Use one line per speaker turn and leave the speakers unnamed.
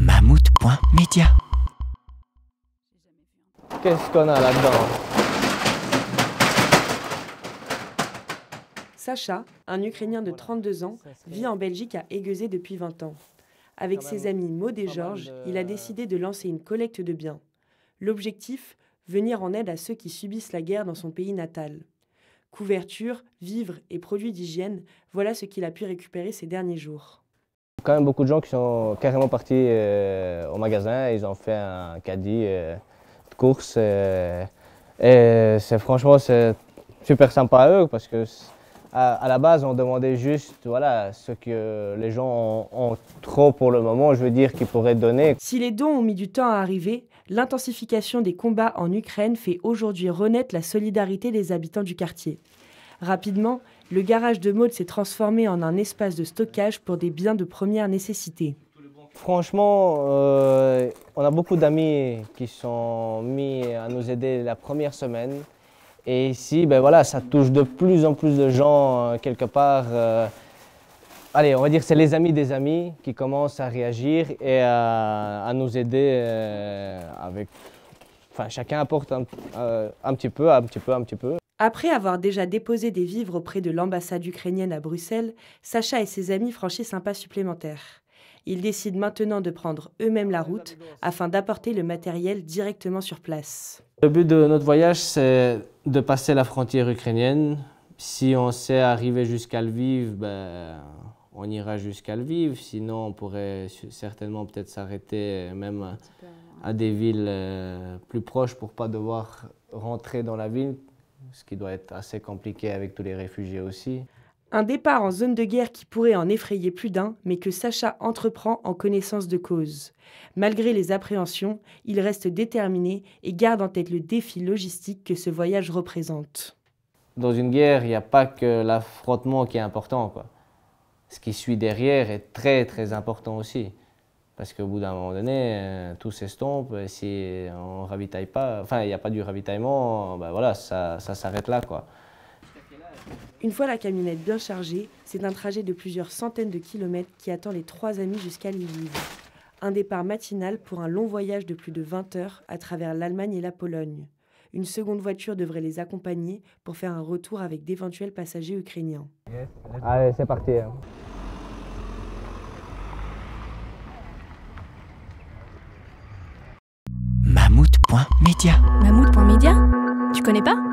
Mammouth.media.
Qu'est-ce qu'on a là-dedans?
Sacha, un Ukrainien de 32 ans, vit en Belgique à Aiguezé depuis 20 ans. Avec ses amis Maud et Georges, il a décidé de lancer une collecte de biens. L'objectif, venir en aide à ceux qui subissent la guerre dans son pays natal. Couverture, vivres et produits d'hygiène, voilà ce qu'il a pu récupérer ces derniers jours.
Quand même beaucoup de gens qui sont carrément partis au magasin, ils ont fait un caddie de course et franchement c'est super sympa à eux parce que à la base on demandait juste voilà, ce que les gens ont trop pour le moment, je veux dire qu'ils pourraient donner.
Si les dons ont mis du temps à arriver, l'intensification des combats en Ukraine fait aujourd'hui renaître la solidarité des habitants du quartier. Rapidement, le garage de Maud s'est transformé en un espace de stockage pour des biens de première nécessité.
Franchement, on a beaucoup d'amis qui sont mis à nous aider la première semaine. Et ici, ben voilà, ça touche de plus en plus de gens quelque part. Allez, on va dire c'est les amis des amis qui commencent à réagir et à nous aider avec... Enfin, chacun apporte un petit peu, un petit peu.
Après avoir déjà déposé des vivres auprès de l'ambassade ukrainienne à Bruxelles, Sacha et ses amis franchissent un pas supplémentaire. Ils décident maintenant de prendre eux-mêmes la route afin d'apporter le matériel directement sur place.
Le but de notre voyage, c'est de passer la frontière ukrainienne. Si on sait arriver jusqu'à Lviv, ben, on ira jusqu'à Lviv. Sinon, on pourrait certainement peut-être s'arrêter même à des villes plus proches pour ne pas devoir rentrer dans la ville, ce qui doit être assez compliqué avec tous les réfugiés aussi.
Un départ en zone de guerre qui pourrait en effrayer plus d'un, mais que Sacha entreprend en connaissance de cause. Malgré les appréhensions, il reste déterminé et garde en tête le défi logistique que ce voyage représente.
Dans une guerre, il n'y a pas que l'affrontement qui est important, quoi. Ce qui suit derrière est très très important aussi. Parce qu'au bout d'un moment donné, tout s'estompe. Si on ravitaille pas, enfin il n'y a pas du ravitaillement, ben voilà, ça s'arrête là, quoi.
Une fois la camionnette bien chargée, c'est un trajet de plusieurs centaines de kilomètres qui attend les trois amis jusqu'à Lviv. Un départ matinal pour un long voyage de plus de 20 heures à travers l'Allemagne et la Pologne. Une seconde voiture devrait les accompagner pour faire un retour avec d'éventuels passagers ukrainiens.
Allez, c'est parti.
Mammouth.media.
Mammouth.media? Tu connais pas?